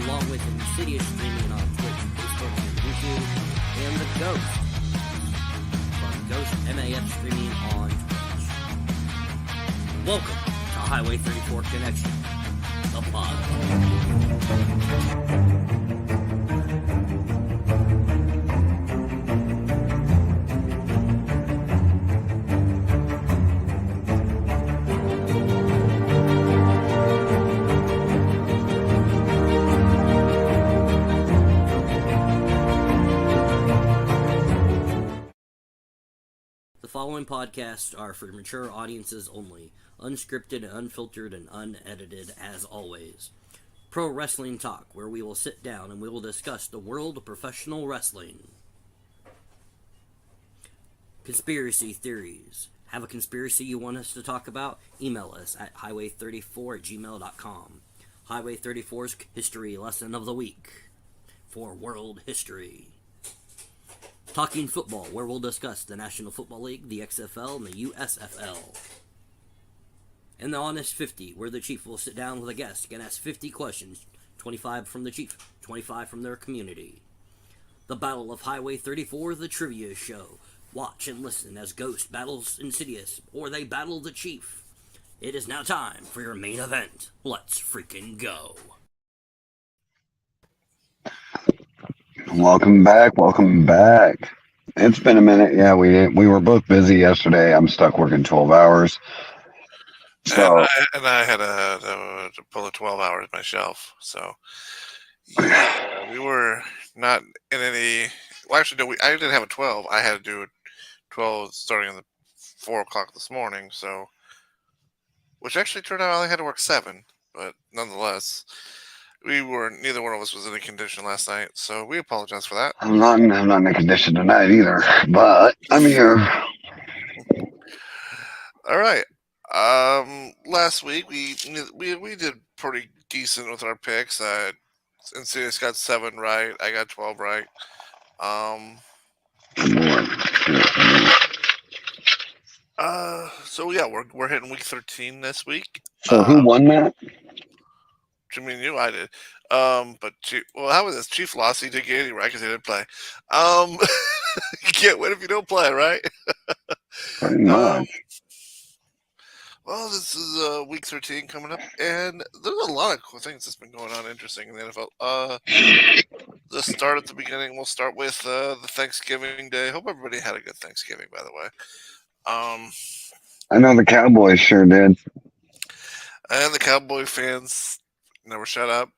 along with Insidious streaming on Twitch, Facebook, and YouTube, and the Ghost from Ghost MAF streaming on Twitch. Welcome to Highway 34 Connection, the pod. The following podcasts are for mature audiences only, unscripted, unfiltered, and unedited as always. Pro Wrestling Talk, where we will sit down and we will discuss the world of professional wrestling. Conspiracy theories. Have a conspiracy you want us to talk about? Email us at highway34@gmail.com. Highway 34's History Lesson of the Week for World History. Talking Football, where we'll discuss the National Football League, the XFL, and the USFL. And the Honest 50, where the Chief will sit down with a guest and ask 50 questions, 25 from the Chief, 25 from their community. The Battle of Highway 34, the Trivia Show. Watch and listen as Ghost battles Insidious, or they battle the Chief. It is now time for your main event. Let's freaking go. Welcome back. It's been a minute. Yeah, we were both busy yesterday. I'm stuck working 12 hours. So I had to pull the 12 hours myself. So yeah, we were not in any. Well, actually, no. I didn't have a 12. I had to do 12 starting at 4 o'clock this morning. So, which actually turned out I only had to work 7, but nonetheless. Neither one of us was in a condition last night, so we apologize for that. I'm not in a condition tonight either, but I'm here. All right. Last week we did pretty decent with our picks. Insidious got 7 right. I got 12 right. So yeah, we're hitting week 13 this week. So who won that? I mean, I did. But how was this? Chief lost. He did get any right because he didn't play. You can't win if you don't play, right? Pretty much. Well, this is week 13 coming up, and there's a lot of cool things that's been going on interesting in the NFL. Let's start at the beginning. We'll start with the Thanksgiving Day. Hope everybody had a good Thanksgiving, by the way. I know the Cowboys sure did. And the Cowboy fans never shut up.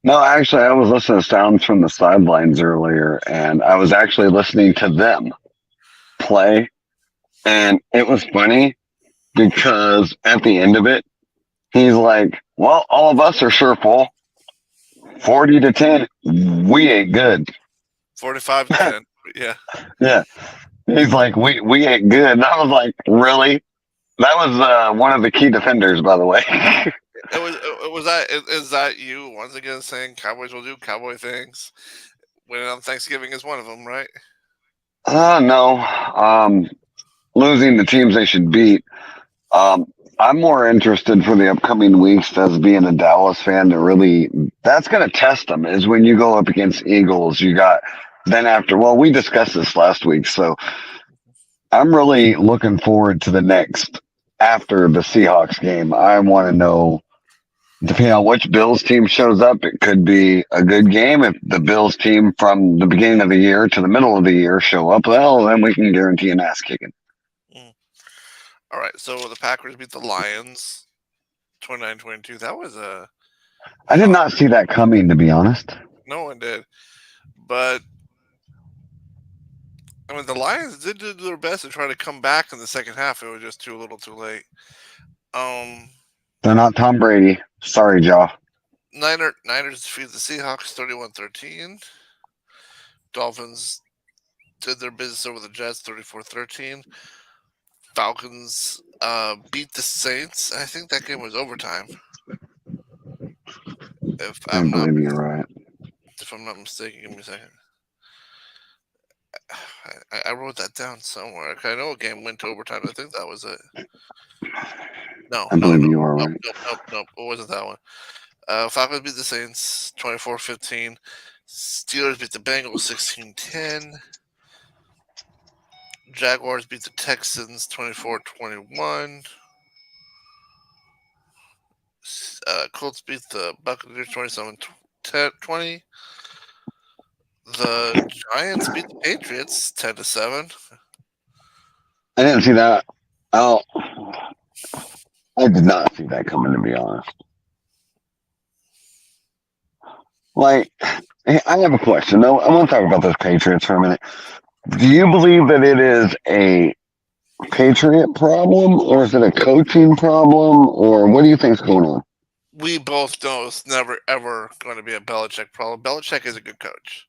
No, actually, I was listening to sounds from the sidelines earlier, and I was actually listening to them play, and it was funny because at the end of it, he's like, well, all of us are sure full. 40-10, we ain't good. 45-10, yeah. Yeah. He's like, we ain't good. And I was like, really? That was one of the key defenders, by the way. Is that you once again saying Cowboys will do Cowboy things? Winning on Thanksgiving is one of them, right? No. Losing the teams they should beat. I'm more interested for the upcoming weeks as being a Dallas fan that's going to test them is when you go up against Eagles. We discussed this last week. So I'm really looking forward to the next after the Seahawks game. I want to know, depending on which Bills team shows up, it could be a good game. If the Bills team from the beginning of the year to the middle of the year show up, well, then we can guarantee an ass kicking. All right, so the Packers beat the Lions 29-22. That was I did not see that coming, to be honest. No one did. But, I mean, the Lions did do their best to try to come back in the second half. It was just too little too late. They're not Tom Brady. Sorry, Joe. Niners defeated the Seahawks 31-13. Dolphins did their business over the Jets 34-13. Falcons beat the Saints. I think that game was overtime. I believe you're right. If I'm not mistaken, give me a second. I wrote that down somewhere. I know a game went to overtime. I think that was it. No, I believe you are right. Nope. It wasn't that one. Falcons beat the Saints 24-15. Steelers beat the Bengals 16-10. Jaguars beat the Texans 24-21. Colts beat the Buccaneers 27-20. The Giants beat the Patriots 10-7. I didn't see that. Oh, I did not see that coming, to be honest. Like, I have a question. No, I want to talk about those Patriots for a minute. Do you believe that it is a Patriot problem, or is it a coaching problem, or what do you think's going on? We both know it's never ever going to be a Belichick problem. Belichick is a good coach.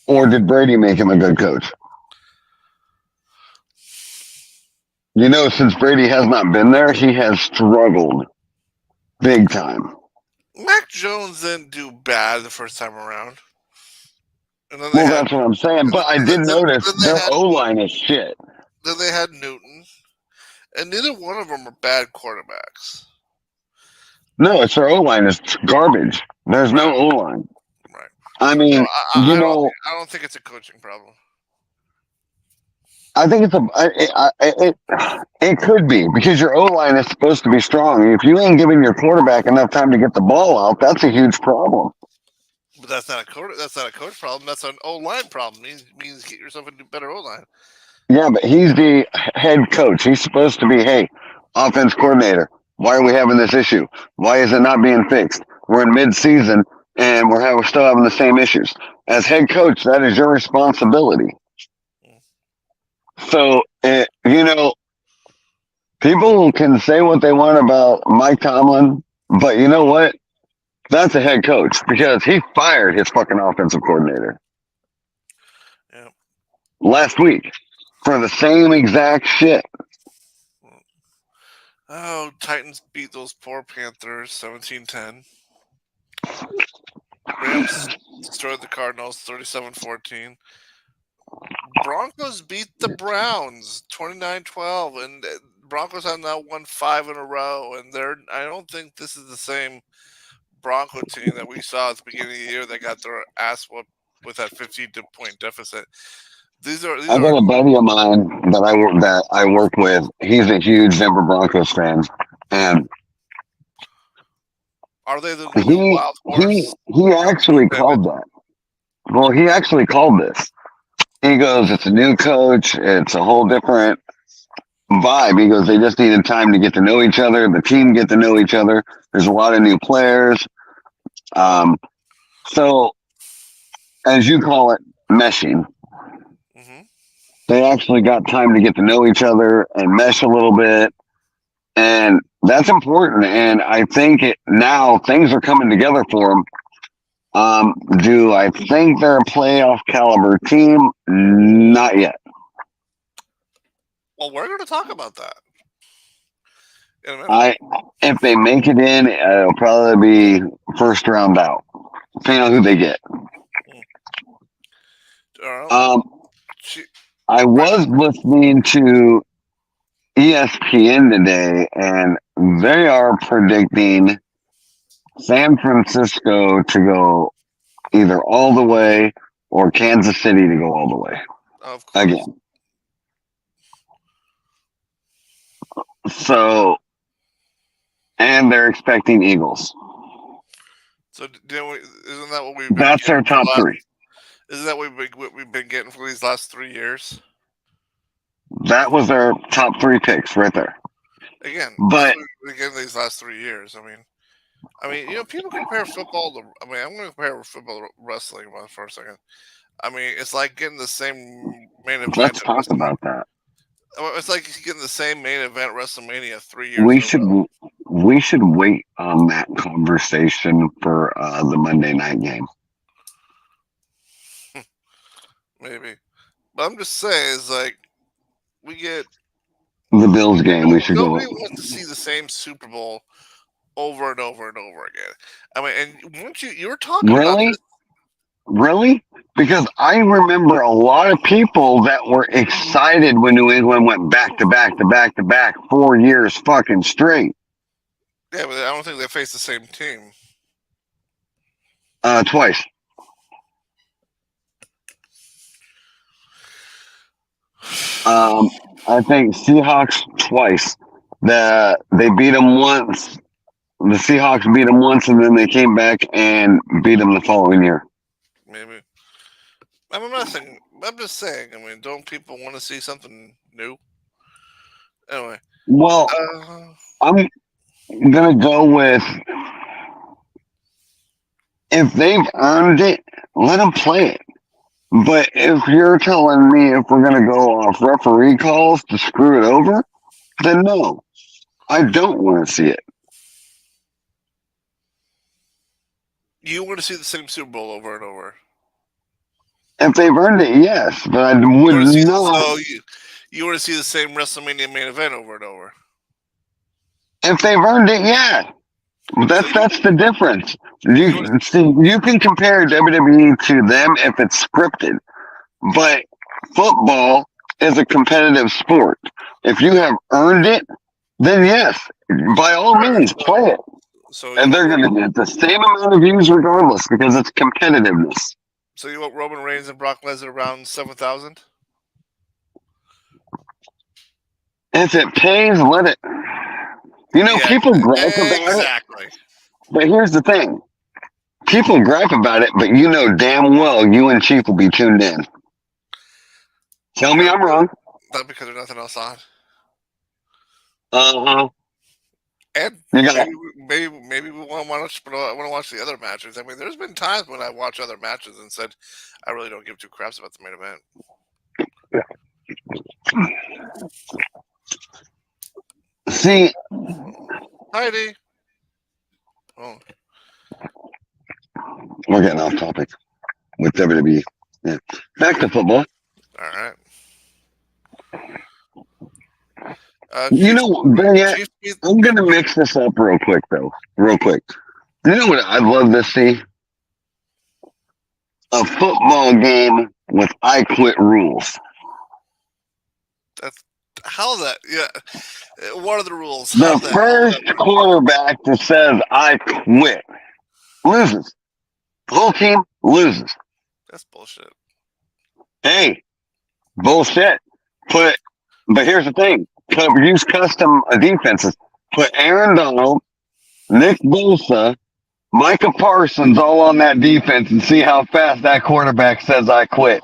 Or did Brady make him a good coach? You know, since Brady has not been there, he has struggled big time. Mac Jones didn't do bad the first time around. And then Well, that's what I'm saying. But I did notice their O-line is shit. Then they had Newton. And neither one of them are bad quarterbacks. No, it's their O-line is garbage. There's no O-line. Right. I mean, I don't think it's a coaching problem. I think it could be, because your O-line is supposed to be strong. If you ain't giving your quarterback enough time to get the ball out, that's a huge problem. But that's not a coach problem. That's an O-line problem. It means get yourself a better O-line. Yeah, but he's the head coach. He's supposed to be, hey, offense coordinator, why are we having this issue? Why is it not being fixed? We're in mid-season and we're still having the same issues. As head coach, that is your responsibility. So, you know, people can say what they want about Mike Tomlin, but you know what? That's a head coach, because he fired his fucking offensive coordinator last week for the same exact shit. Oh, Titans beat those poor Panthers 17-10. Rams destroyed the Cardinals 37-14. Broncos beat the Browns 29-12, and Broncos have now won 5 in a row, and I don't think this is the same Bronco team that we saw at the beginning of the year that got their ass whooped with that 15-point deficit. I got a buddy of mine that I work with. He's a huge Denver Broncos fan, and are they the new wild horse? He actually called that. Well, he actually called this. He goes, it's a new coach. It's a whole different vibe. He goes, they just needed time to get to know each other. The team get to know each other. There's a lot of new players. So, as you call it, meshing. Mm-hmm. They actually got time to get to know each other and mesh a little bit. And that's important. And I think now things are coming together for them. Do I think they're a playoff caliber team? Not yet. Well, we're going to talk about that in a minute. If they make it in, it'll probably be first round out, depending on who they get. I was listening to ESPN today, and they are predicting San Francisco to go either all the way or Kansas City to go all the way. Of course. Again. So, and they're expecting Eagles. So, isn't that what we've been That's their top three. Isn't that what we've been getting for these last 3 years? That was their top 3 picks right there. Again, but we've been getting these last 3 years. I mean, you know, people compare football to. I'm going to compare football to wrestling for a second. I mean, it's like getting the same main event. Let's talk about that. It's like getting the same main event WrestleMania 3 years. We should wait on that conversation for the Monday night game. Maybe, but I'm just saying, it's like we get the Bills game. We should go. Nobody wants to see the same Super Bowl over and over and over again. I mean, and once you were talking about this, really? Because I remember a lot of people that were excited when New England went back to back 4 years fucking straight. Yeah, but I don't think they face the same team. Twice. Um, I think Seahawks twice. They beat them once. The Seahawks beat them once, and then they came back and beat them the following year. Maybe. I'm not saying. I'm just saying. I mean, don't people want to see something new? Anyway, Well, uh, I'm gonna go with if they've earned it, let them play it. But if you're telling me if we're gonna go off referee calls to screw it over, then no, I don't want to see it. you want to see the same Super Bowl over and over. If they've earned it, yes, but I You would want to see not. so you want to see the same WrestleMania main event over and over. If they've earned it, yeah. So That's the difference. you want You see, you can compare WWE to them if it's scripted, but football is a competitive sport. If you have earned it, then yes, by all sure. means, play it, You and want they're going to get the same amount of views regardless because it's competitiveness. you want Roman Reigns and Brock Lesnar around 7,000? If it pays, let it. You know, Yeah, people gripe about it, exactly. but here's the thing: people gripe about it, but you know damn well you and Chief will be tuned in. Tell me Not, I'm wrong. not because there's nothing else on. Uh huh. And You got maybe we want to watch, but I want to watch the other matches. I mean, there's been times when I watch other matches and said, I really don't give two craps about the main event. see. Heidi. Oh, We're getting off topic with WWE. Yeah. Back to football. all right. You know, better yet, Chiefs beat. I'm gonna mix this up real quick though. Real quick. You know what I'd love to see? A football game with I quit rules. That's how that. Yeah. What are the rules? The How first that work? quarterback that says I quit loses. The whole team loses. That's bullshit. Hey, bullshit. Put but here's the thing. Use custom defenses. Put Aaron Donald, Nick Bosa, Micah Parsons all on that defense and see how fast that quarterback says I quit.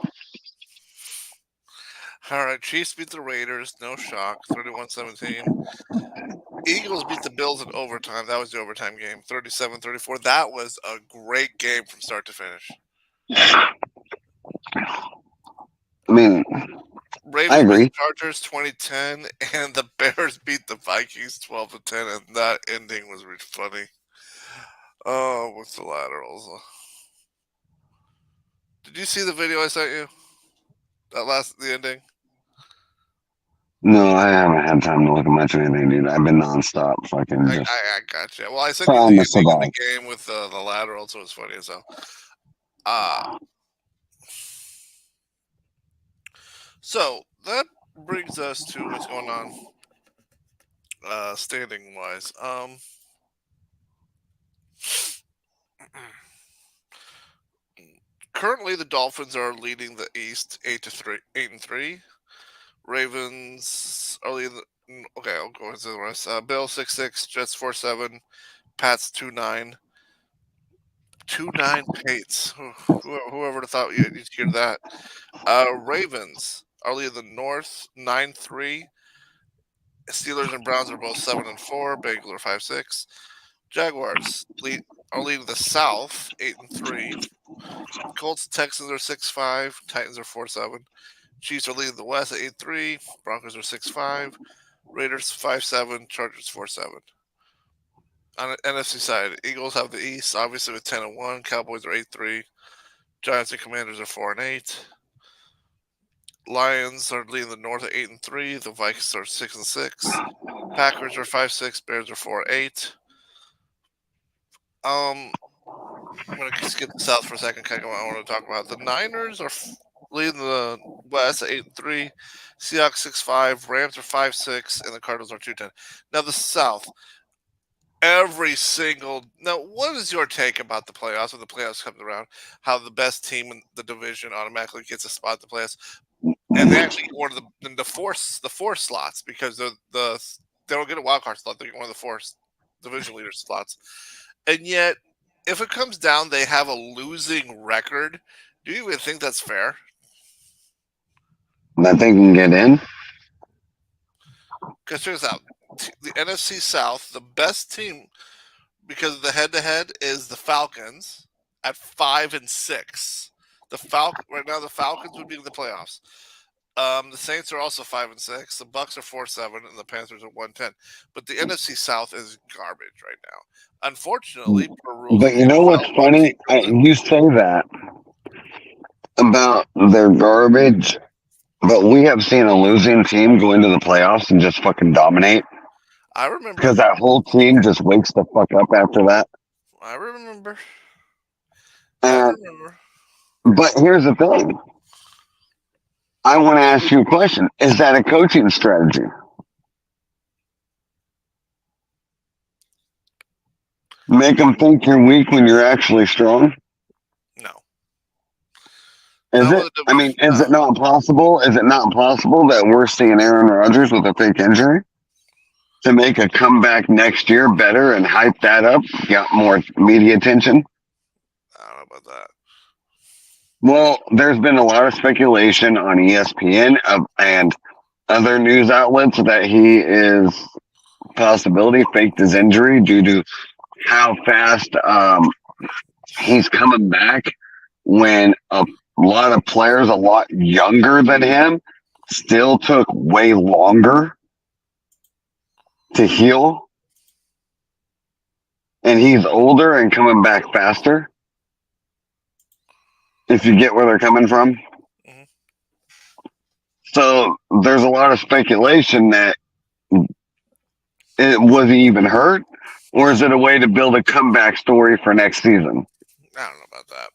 All right. Chiefs beat the Raiders. No shock. 31-17. Eagles beat the Bills in overtime. That was the overtime game. 37-34. That was a great game from start to finish. I mean, I Ravens beat the agree. Chargers 2010, and the Bears beat the Vikings 12-10, and that ending was really funny. Oh, with the laterals. Did you see the video I sent you? The ending? No, I haven't had time to look at much of anything, dude. I've been nonstop fucking just I got you. Well, I sent you the trying to ending of the survive. game with the lateral, so it's funny as hell. Uh, so that brings us to what's going on standing wise. Currently, the Dolphins are leading the East 8-3. Ravens are leading. Okay, I'll go into the rest. Bill 6-6, Jets 4-7, Pats 2-9, 2-9 Pates. Whoever thought you'd hear that. Ravens are leading the North 9-3. Steelers and Browns are both 7-4. Bengals are 5-6. Jaguars are leading the South 8-3. Colts and Texans are 6-5. Titans are 4-7. Chiefs are leading the West at 8-3. Broncos are 6-5. Raiders 5-7. Chargers 4-7. On the NFC side, Eagles have the East, obviously with 10-1. Cowboys are 8-3. Giants and Commanders are 4-8. Lions are leading the North at 8-3. The Vikings are 6-6. Packers are 5-6. Bears are 4-8. I'm gonna skip the South for a second. Kind of what I want to talk about. The Niners are leading the West at 8-3. Seahawks 6-5. Rams are 5-6, and the Cardinals are 2-10. Now the South. every single. Now, what is your take about the playoffs? When the playoffs come around, how the best team in the division automatically gets a spot in the playoffs, and they actually get one of the four slots because they don't get a wild card slot. They get one of the four division leader slots, and yet if it comes down, they have a losing record. Do you even think that's fair? That they can get in. Because check this out: the NFC South, the best team because of the head-to-head is the Falcons at 5-6. Right now, the Falcons would be in the playoffs. The Saints are also 5-6. The Bucks are 4-7, and the Panthers are 1-10. But the NFC South is garbage right now. Unfortunately, per rules of But the you know what's NFL, one team funny? can win. You say that about their garbage, but we have seen a losing team go into the playoffs and just fucking dominate I remember. because that whole team just wakes the fuck up after that. I remember. I And remember. but here's the thing. I want to ask you a question. Is that a coaching strategy? Make them think you're weak when you're actually strong? No. Is Not it? with the, I mean, is no. it not possible? Is it not possible that we're seeing Aaron Rodgers with a fake injury to make a comeback next year better and hype that up, get more media attention? I don't know about that. Well, there's been a lot of speculation on ESPN and other news outlets that he is possibility faked his injury due to how fast he's coming back when a lot of players a lot younger than him still took way longer to heal. And he's older and coming back faster. If you get where they're coming from. Mm-hmm. So there's a lot of speculation that was he even hurt? Or is it a way to build a comeback story for next season? I don't know about that.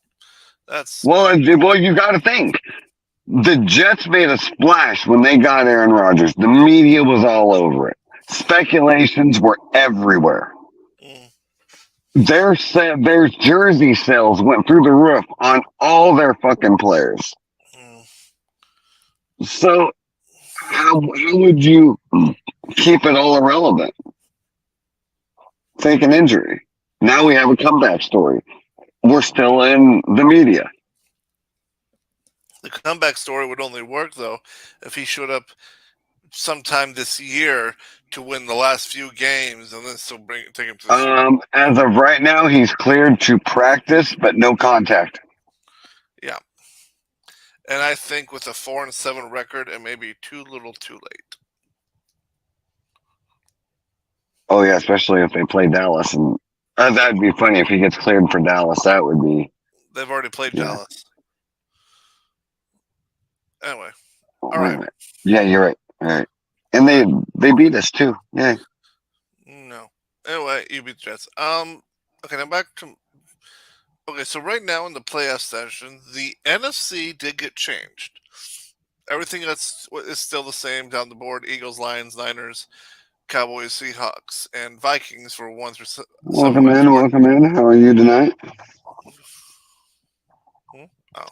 That's Well, you got to think. The Jets made a splash when they got Aaron Rodgers. The media was all over it. Speculations were everywhere. mm, Their jersey sales went through the roof on all their fucking players. mm. So how would you keep it all irrelevant? Fake an injury. Now we have a comeback story. We're still in the media. The comeback story would only work though if he showed up sometime this year to win the last few games and then still take him to the Super Bowl. As of right now, he's cleared to practice, but no contact. Yeah. And I think with a 4-7 record, it may be too little too late. Oh yeah, especially if they play Dallas, and that'd be funny if he gets cleared for Dallas. That would be. They've already played Yeah. Dallas. Anyway. All right. Yeah, you're right. All right. And they beat us too. Yeah. No. Anyway, you beat the Jets. Okay, now back to. Okay, so right now in the playoff session, the NFC did get changed. Everything is still the same down the board: Eagles, Lions, Niners, Cowboys, Seahawks, and Vikings for 1 through 7. Welcome in. How are you tonight? Oh.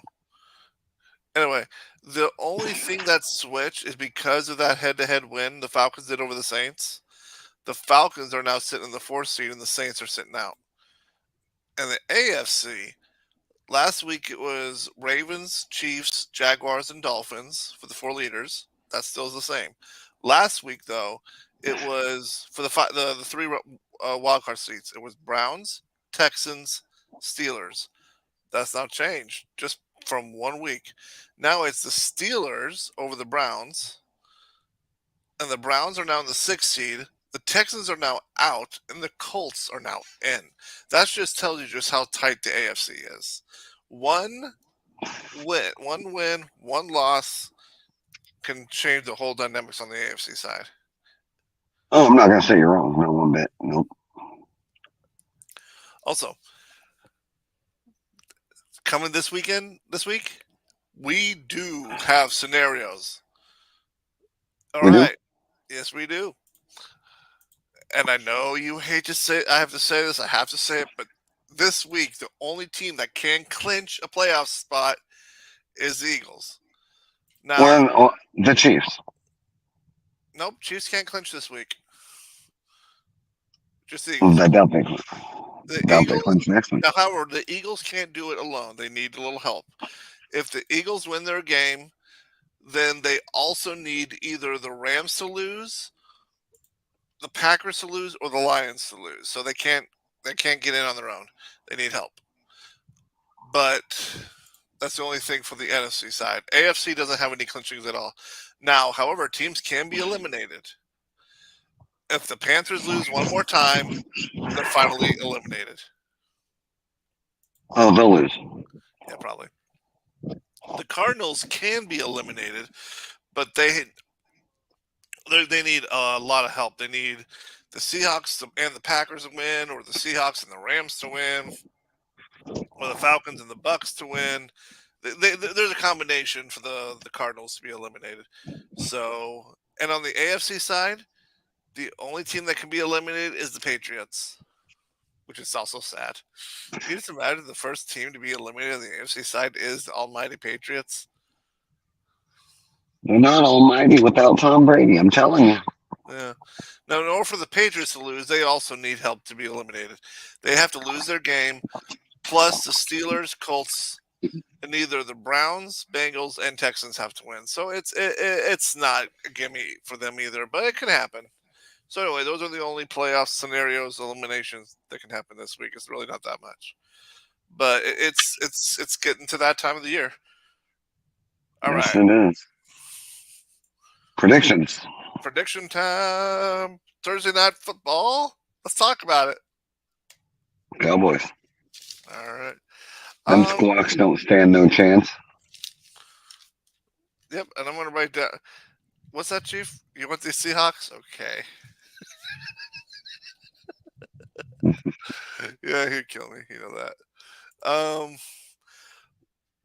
Anyway, the only thing that switched is because of that head-to-head win the Falcons did over the Saints. The Falcons are now sitting in the 4th seed, and the Saints are sitting out. And the AFC, last week it was Ravens, Chiefs, Jaguars, and Dolphins for the 4 leaders. That still is the same. Last week, though, it was for the 3 wildcard seats. It was Browns, Texans, Steelers. That's not changed, just from 1 week. Now it's the Steelers over the Browns, and the Browns are now in the 6th seed. The Texans are now out, and the Colts are now in. That just tells you just how tight the AFC is. One win, one loss can change the whole dynamics on the AFC side. Oh, I'm not gonna say you're wrong. Not one bit. Nope. Also, coming this week, we do have scenarios. All right. Yes, we do. And I know you hate to say I have to say this, I have to say it, but this week the only team that can clinch a playoff spot is the Eagles. Now, The Chiefs. nope, Chiefs can't clinch this week. Just the Well, Eagles. I The doubt they Eagles. clinch next week. Now, however, the Eagles can't do it alone. They need a little help. If the Eagles win their game, then they also need either the Rams to lose, the Packers to lose, or the Lions to lose. So they can't get in on their own. They need help. But that's the only thing for the NFC side. AFC doesn't have any clinchings at all. Now, however, teams can be eliminated. If the Panthers lose one more time, they're finally eliminated. Oh, they'll lose. Yeah, probably. The Cardinals can be eliminated, but they need a lot of help. They need the Seahawks and the Packers to win, or the Seahawks and the Rams to win, or the Falcons and the Bucks to win. There's a combination for the Cardinals to be eliminated. So, and on the AFC side, the only team that can be eliminated is the Patriots, which is also sad. Can you just imagine the first team to be eliminated on the AFC side is the almighty Patriots? They're not almighty without Tom Brady. I'm telling you. Yeah. Now, in order for the Patriots to lose, they also need help to be eliminated. They have to lose their game, plus the Steelers, Colts, and either the Browns, Bengals, and Texans have to win. So it's not a gimme for them either, but it can happen. So anyway, those are the only playoff scenarios, eliminations that can happen this week. It's really not that much, but it's getting to that time of the year. All Yes, right, it is. Predictions. prediction time. Thursday night football. Let's talk about it. Cowboys. All right. Them squawks don't stand no chance. Yep, and I'm going to write down. What's that, Chief? You want the Seahawks? Okay. Yeah, he'd kill me. You know that.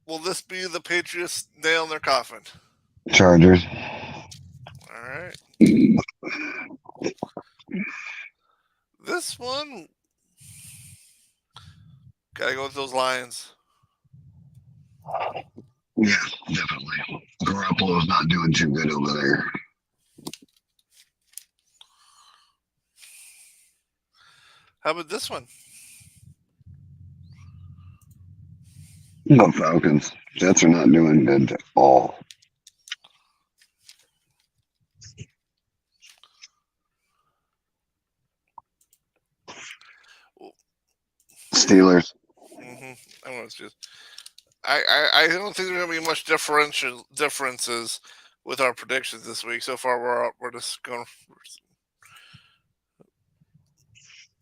Will this be the Patriots nail in their coffin? Chargers. All right. This one, gotta go with those Lions. Yeah, definitely. Garoppolo's not doing too good over there. How about this one? Go Falcons. Jets are not doing good at all. Steelers. I want to just. I don't think there's gonna be much differences with our predictions this week. So far, we're just going.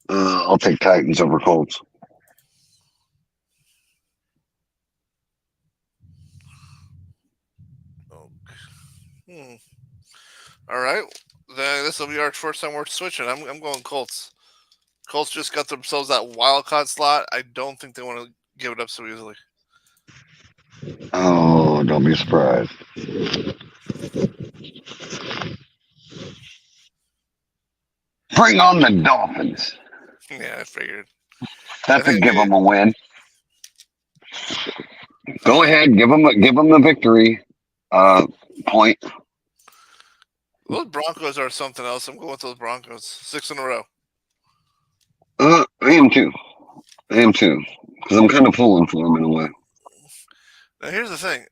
I'll take Titans over Colts. All right, then this will be our first time we're switching. I'm going Colts. Colts just got themselves that wild card slot. I don't think they want to give it up so easily. Oh, don't be surprised. Bring on the Dolphins. Yeah, I figured. That's a give them a win. Go ahead, give them the victory point. Those Broncos are something else. I'm going with those Broncos. 6 in a row. I am too. Because I'm kind of pulling for them in a way. Now here's the thing.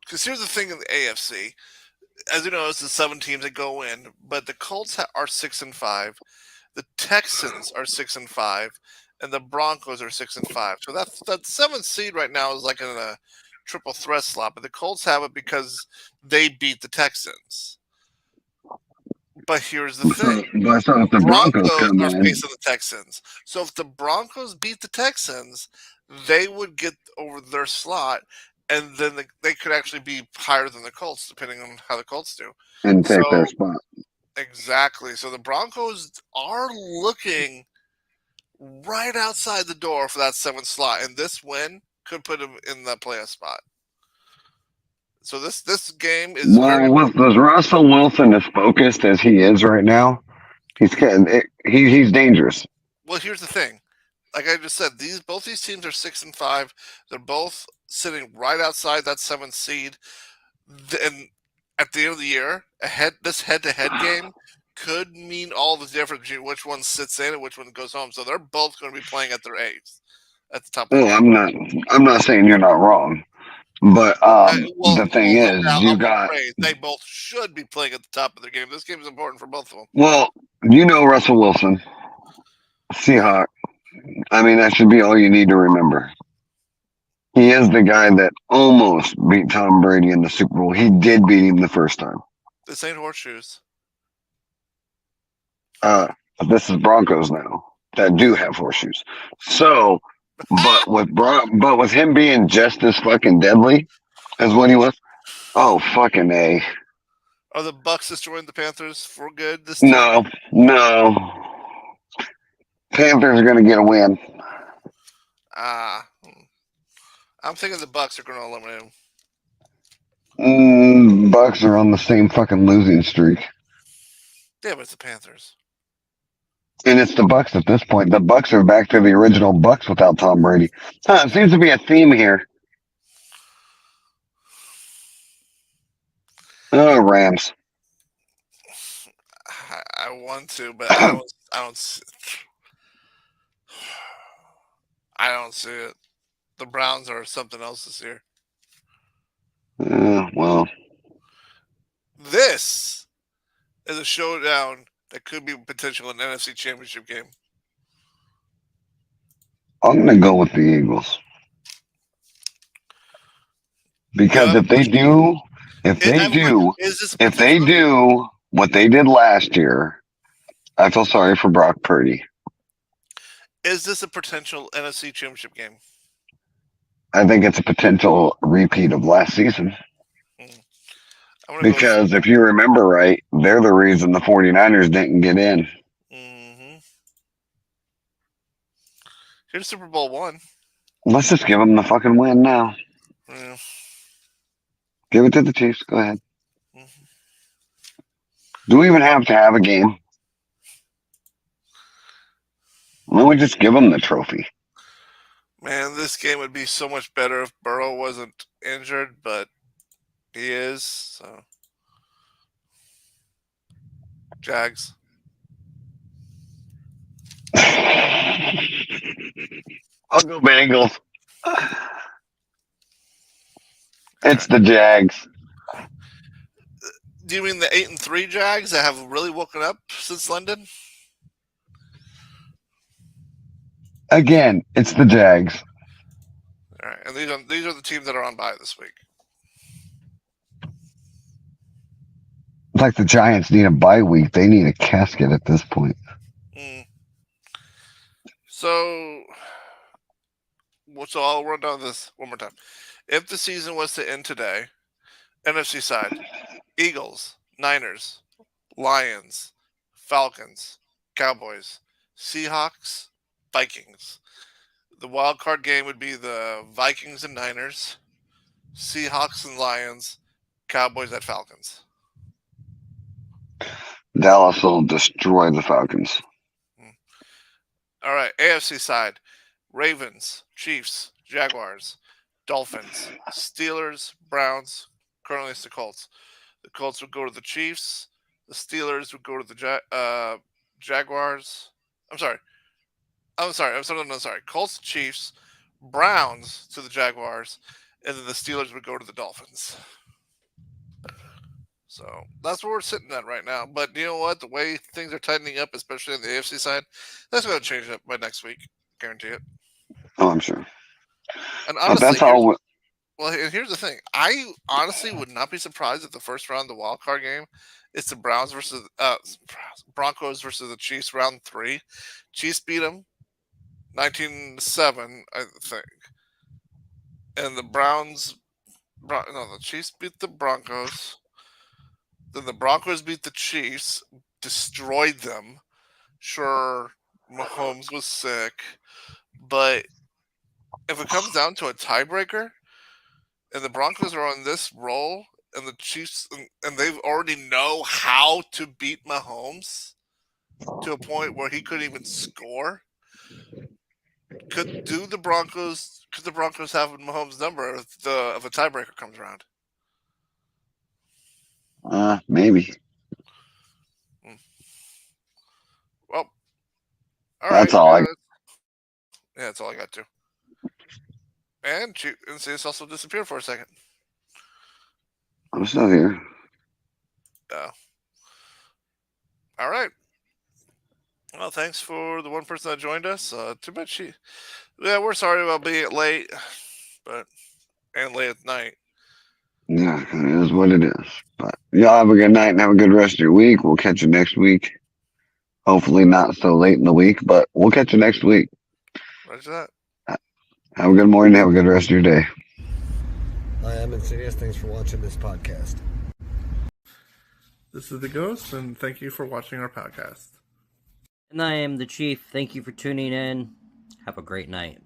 Because here's the thing in the AFC. As you know, it's the 7 teams that go in, but the Colts are 6-5, the Texans are 6-5, and the Broncos are 6-5. So that 7th seed right now is like in a triple threat slot, but the Colts have it because they beat the Texans. But here's the thing: the Broncos come are in, facing the Texans. So if the Broncos beat the Texans, they would get over their slot, and then they could actually be higher than the Colts, depending on how the Colts do. and take their spot. Exactly. So the Broncos are looking right outside the door for that 7th slot, and this win could put them in that playoff spot. So this game is very. Well, with Russell Wilson as focused as he is right now, he's dangerous. Well, here's the thing. Like I just said, both these teams are 6-5. They're both sitting right outside that seventh seed. And at the end of the year, this head-to-head game could mean all the difference between which one sits in and which one goes home. So they're both going to be playing at their eighth, at the top of Oh, their game. I'm not saying you're not wrong, but the thing Look is, now, you I'm going to got phrase they both should be playing at the top of their game. This game is important for both of them. well, Russell Wilson, Seahawk. I mean, that should be all you need to remember. He is the guy that almost beat Tom Brady in the Super Bowl. He did beat him the first time. This ain't horseshoes. This is Broncos now that do have horseshoes. So, but with him being just as fucking deadly as what he was, oh fucking a. Are the Bucks destroying the Panthers for good this time? No. Panthers are gonna get a win. I'm thinking the Bucks are going to eliminate them. Bucks are on the same fucking losing streak. Yeah, but it's the Panthers. And it's the Bucks at this point. The Bucks are back to the original Bucks without Tom Brady. It seems to be a theme here. Oh, Rams. I want to, but I don't. I don't see it. The Browns are something else this year. Well, this is a showdown that could be potential an NFC Championship game. I'm gonna go with the Eagles because if they do what they did last year, I feel sorry for Brock Purdy. Is this a potential NFC Championship game? I think it's a potential repeat of last season. Because if you remember right, they're the reason the 49ers didn't get in. Mm-hmm. Here's Super Bowl one. Let's just give them the fucking win now. Yeah. Give it to the Chiefs. Go ahead. Mm-hmm. Do we even have to have a game? Why don't we just give them the trophy? Man, this game would be so much better if Burrow wasn't injured, but he is. So, Jags. I'll go Bengals. It's the Jags. Do you mean the 8-3 Jags that have really woken up since London? Again, it's the Jags. All right, and these are the teams that are on bye this week. It's like the Giants need a bye week. They need a casket at this point. So I'll run down this one more time. If the season was to end today, NFC side, Eagles, Niners, Lions, Falcons, Cowboys, Seahawks, Vikings. The wild card game would be the Vikings and Niners, Seahawks and Lions, Cowboys at Falcons. Dallas will destroy the Falcons. All right, AFC side, Ravens, Chiefs, Jaguars, Dolphins, Steelers, Browns. Currently, it's the Colts. The Colts would go to the Chiefs. The Steelers would go to the Jaguars. I'm sorry. Colts, Chiefs, Browns to the Jaguars, and then the Steelers would go to the Dolphins. So that's where we're sitting at right now. But you know what? The way things are tightening up, especially on the AFC side, that's going to change up by next week. Guarantee it. Oh, I'm sure. And honestly, that's all. Well, here's the thing. I honestly would not be surprised if the first round of the wild card game is the Broncos versus the Chiefs round 3. Chiefs beat them 19-7, I think. And the Chiefs beat the Broncos. Then the Broncos beat the Chiefs, destroyed them. Sure, Mahomes was sick. But if it comes down to a tiebreaker, and the Broncos are on this roll, and the Chiefs, and they already know how to beat Mahomes to a point where he couldn't even score. Could the Broncos have Mahomes' number if a tiebreaker comes around? Maybe. Well, all That's right. all. Yeah, that's all I got to. And Insidious also disappeared for a second. I'm still here. All right. Well, thanks for the one person that joined us. Too bad Yeah, we're sorry about being late, and late at night. Yeah, it is what it is. But y'all have a good night and have a good rest of your week. We'll catch you next week. Hopefully not so late in the week, but we'll catch you next week. Roger that. Have a good morning. Have a good rest of your day. I am Insidious. Thanks for watching this podcast. This is the Ghost, and thank you for watching our podcast. And I am the Chief. Thank you for tuning in. Have a great night.